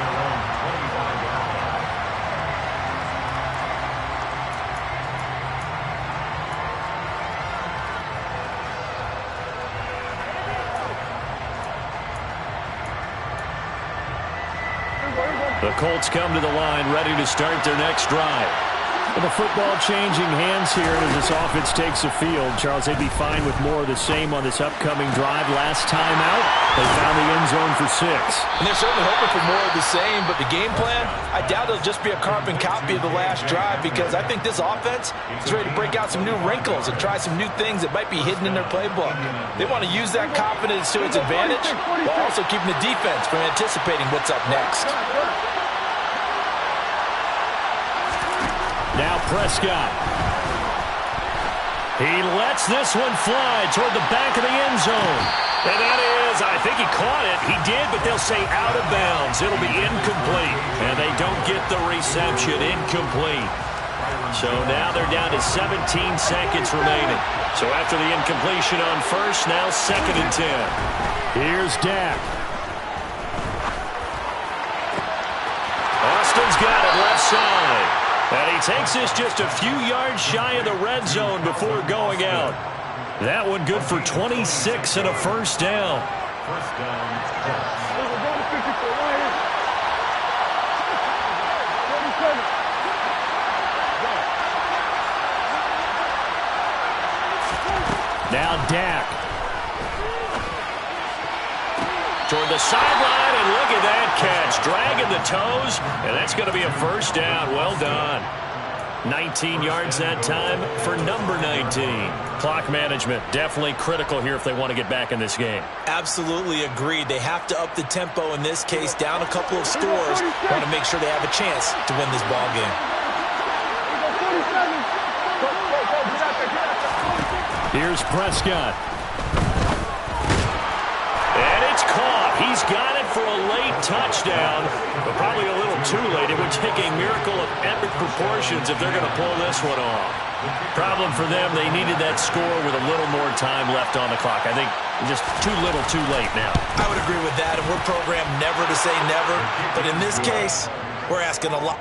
The Colts come to the line, ready to start their next drive. Well, the football changing hands here as this offense takes the field. Charles, they'd be fine with more of the same on this upcoming drive. Last time out, they found the end zone for 6. And they're certainly hoping for more of the same, but the game plan, I doubt it'll just be a carbon copy of the last drive because I think this offense is ready to break out some new wrinkles and try some new things that might be hidden in their playbook. They want to use that confidence to its advantage while also keeping the defense from anticipating what's up next. Now Prescott. He lets this one fly toward the back of the end zone. And that is, I think he caught it. He did, but they'll say out of bounds. It'll be incomplete. And they don't get the reception. Incomplete. So now they're down to 17 seconds remaining. So after the incompletion on first, now 2nd and 10. Here's Dak. Austin's got it left side. And he takes this just a few yards shy of the red zone before going out. That one good for 26 and a first down. Now Dak. Toward the sideline, and look at that catch. Dragging the toes, and that's going to be a first down. Well done. 19 yards that time for number 19. Clock management, definitely critical here if they want to get back in this game. Absolutely agreed. They have to up the tempo in this case, down a couple of scores. Want to make sure they have a chance to win this ball game. Here's Prescott. And it's caught. He's got it for a late touchdown, but probably a little too late. It would take a miracle of epic proportions if they're going to pull this one off. Problem for them, they needed that score with a little more time left on the clock. I think just too little too late now. I would agree with that, and we're programmed never to say never. But in this case, we're asking a lot.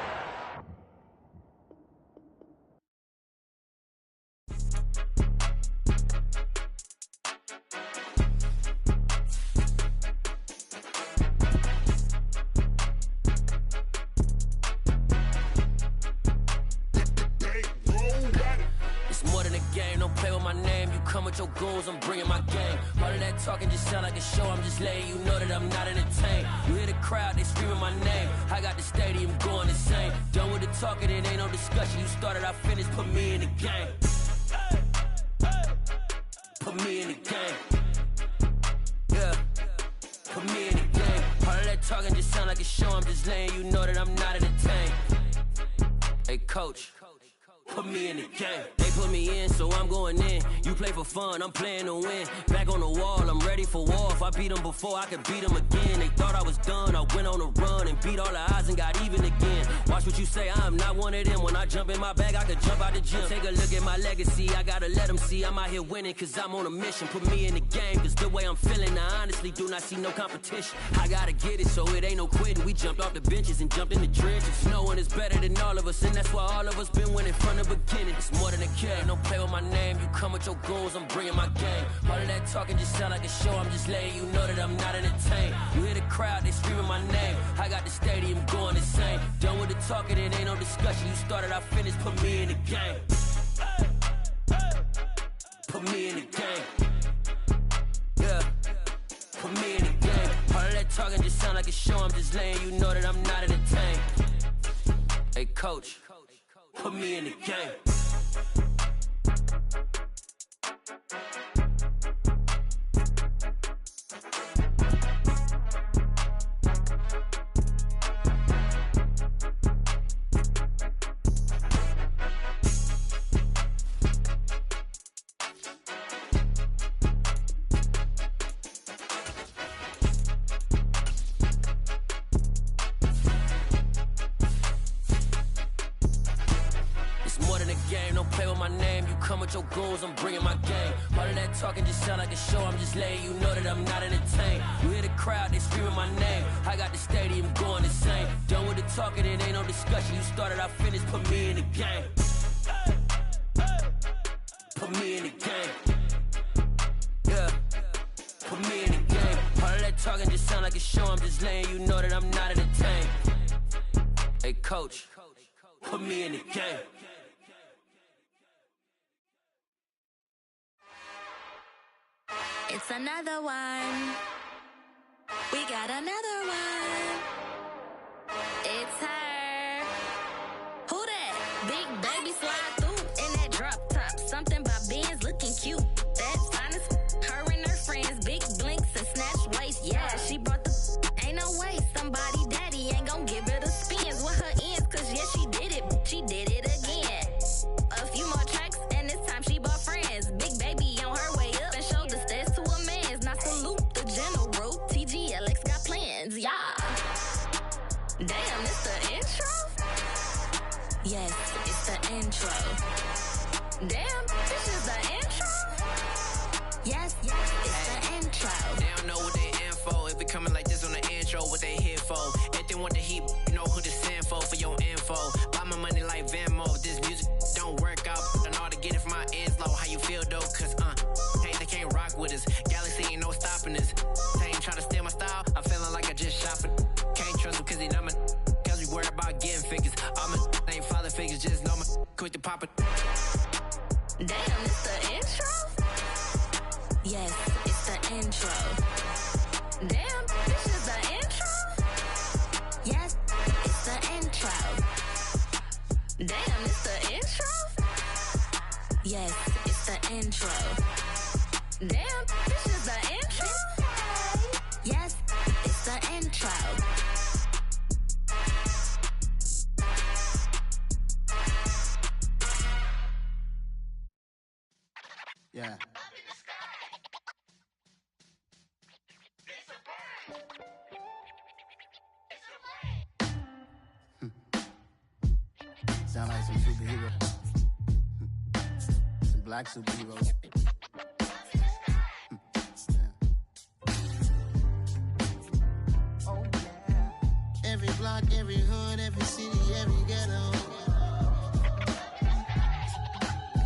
Your goals, I'm bringing my game. All of that talking just sound like a show. I'm just letting you know that I'm not entertained. You hear the crowd, they screaming my name. I got the stadium going insane. Done with the talking, it ain't no discussion. You started, I finished, put me in the game. Put me in the game. Yeah, put me in the game. All of that talking just sound like a show. I'm just letting you know that I'm not entertained. Hey, coach. Put me in the game. They put me in, so I'm going in. You play for fun, I'm playing to win. Back on the wall, I'm ready for war. If I beat them before, I could beat them again. They thought I was done, I went on a run and beat all the odds and got even again. Watch what you say, I'm not one of them. When I jump in my bag, I could jump out the gym. Take a look at my legacy, I gotta let them see I'm out here winning, cause I'm on a mission. Put me in the game, cause the way I'm feeling, I honestly do not see no competition. I gotta get it, so it ain't no quitting. We jumped off the benches and jumped in the trenches. No one is better than all of us, and that's why all of us been winning from the beginning. It's more than a game, don't play with my name. You come with your goals, I'm bringing my game. All of that talking just sound like a show. I'm just letting you know that I'm not entertained. You hear the crowd, they screaming my name. I got the stadium going insane. Done with the talking, it ain't no discussion. You started, I finished, put me in the game. Put me in the game. Yeah, put me in the game. All of that talking just sound like a show. I'm just letting you know that I'm not entertained. Hey, coach. Put me in the game. Your goals, I'm bringing my game. All of that talking just sound like a show. I'm just letting you know that I'm not entertained. You hear the crowd, they screaming my name. I got the stadium going insane. Done with the talking, it ain't no discussion. You started, I finished, put me in the game. Put me in the game. Yeah, put me in the game. All of that talking just sound like a show. I'm just letting you know that I'm not entertained. Hey, coach, put me in the game. It's another one. We got another one. It's her. Who that? Big baby slide through in that drop top. Something about Benz looking cute. That's honest. Her and her friends, big blinks and snatch waist. Yeah, she brought the. Ain't no way somebody daddy ain't gon' give her the spins with her ends. Cause yeah, she did it. She did it again. A few more tracks and this time she bought friends. Big baby on her way up and showed the stairs to a man's. Now salute the general. TGLX got plans, yeah. Damn, it's the intro? Yes, it's the intro. Damn, this is the intro? Yes, it's the intro. They don't know what they in for. If we coming like this on the intro, what they here for? If they want the heat, you know who to send for your info. Buy my money like Venmo. If this music don't work out, I know how to get it from my ends low. How you feel though? Cause hey, they can't rock with us. Galaxy ain't no stopping this. They ain't trying to steal my style. I'm feeling like I just shopping. Can't trust him cause he number. Cause we worried about getting figures. All my ain't father figures, just know my quick to pop it. Damn, it's the intro? Yes, it's the intro. Damn, this is the intro? Yes, it's the intro. Damn, it's the intro? Yes, it's the intro. Damn, this is the intro? Yes, it's the intro. Yeah. Sound like some superhero. black superheroes. Oh, yeah. Every block, every hood, every city, every ghetto.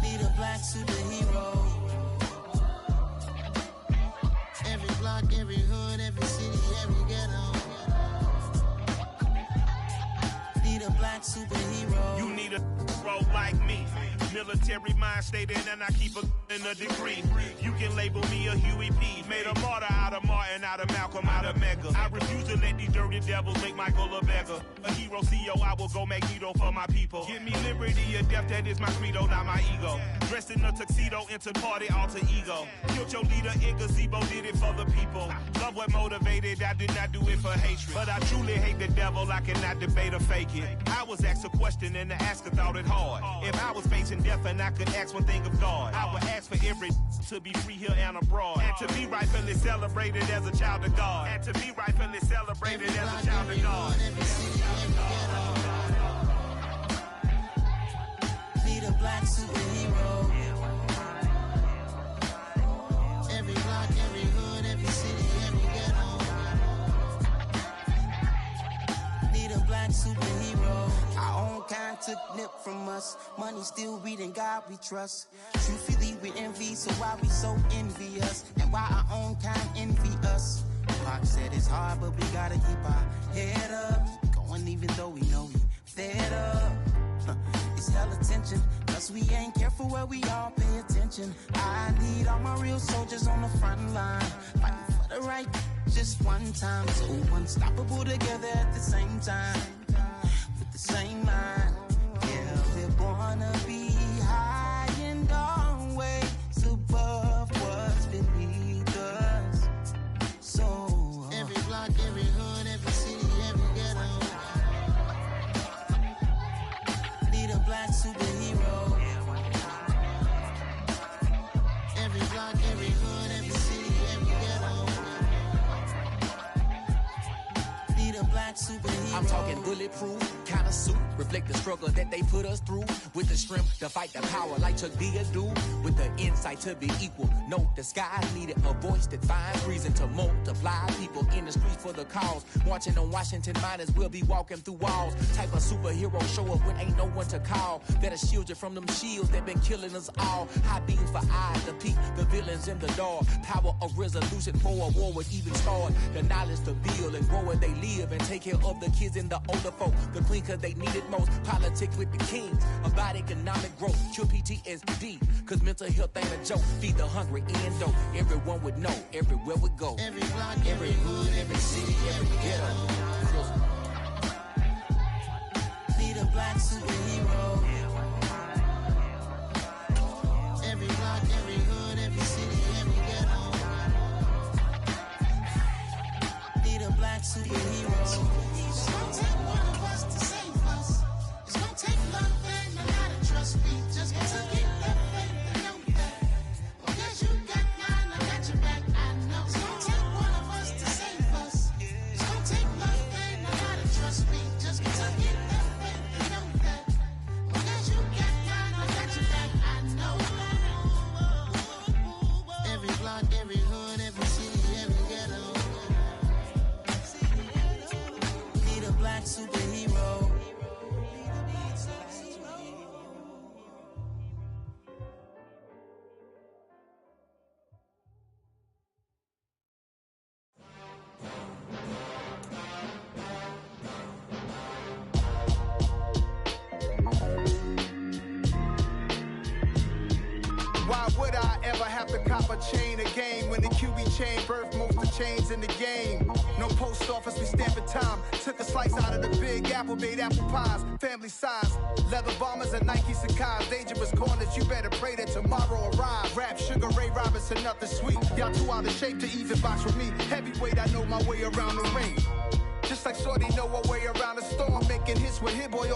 Need a black superhero. Every block, every hood, every city, every ghetto. Need a black superhero. You need a role like me. Military mind stated, and I keep a degree. You can label me a Huey P. Made a martyr out of Martin, out of Malcolm, out of Mega. I refuse to let these dirty devils make Michael a beggar. A hero CEO, I will go Magneto for my people. Give me liberty or death, that is my credo, not my ego. Dressed in a tuxedo, enter party, alter ego. Killed your leader in gazebo, did it for the people. Love what motivated, I did not do it for hatred. But I truly hate the devil, I cannot debate or fake it. I was asked a question and the asker thought it hard. If I was facing death and I could ask one thing of God, I would ask for every to be free here and abroad, and to be rightfully celebrated as a child of God, and to be rightfully celebrated as a child of God. Need a black superhero. Every block, every hood, every city, every ghetto. Need a black superhero. Our own kind took nip from us. Money still reading God we trust. Truthfully we envy, so why we so envious? And why our own kind envy us? Pac said it's hard, but we gotta keep our head up. Going even though we know we fed up. It's hell attention, cause we ain't careful where we all pay attention. I need all my real soldiers on the front line, fighting for the right just one time. So unstoppable together at the same time, with the same mind. Yeah, we're gonna be high and always above what's beneath us. So every block, every hood, every city, every ghetto. Need a black superhero. Every block, every hood, every city, every ghetto. Need a black superhero. I'm talking bulletproof kind of suit, reflect the struggle that they put us through, with the strength to fight the power like Chuck D do, with the insight to be equal. No, the sky needed a voice that finds reason to multiply people in the streets for the cause. Marching on Washington, might as well be walking through walls. Type of superhero show up when ain't no one to call, that'll shield you from them shields that been killing us all. High beams for eyes to peek the villains in the dark. Power of resolution for a war would even start. The knowledge to build and grow where they live, and take care of the kids and the older folk. The queen cause they need it most. Politics with the kings about economic growth. Cure PTSD cause mental health ain't a joke. Feed the hungry and dope. Everyone would know everywhere we go. Every block, every hood, every city, every ghetto. Need a black superhero. Every block, every hood, every city, every ghetto. Need a black superhero. It's gonna take one of us to save us. It's gonna take love and a lot of trust. We just gotta get that faith and know that. Because you got mine, I got your back, I know. It's gonna take one of us to save us. It's gonna take love and a lot of trust. We just gotta get that faith and know that. Because you got mine, I got your back, I know. Every block, every hood, every city, every ghetto. Need a black superhero. Why would I ever have to cop a chain again when the QB chain birthed most of the chains in the game? No post office, we stamping time. Took a slice out of the big apple, made apple pies. Family size, leather bombers and Nike Sacai's. Dangerous corners, you better pray that tomorrow arrives. Rap, Sugar Ray Robinson, nothing sweet. Y'all too out of shape to even box with me. Heavyweight, I know my way around the ring. Just like Shorty know her way around the storm, making hits with Hit Boy.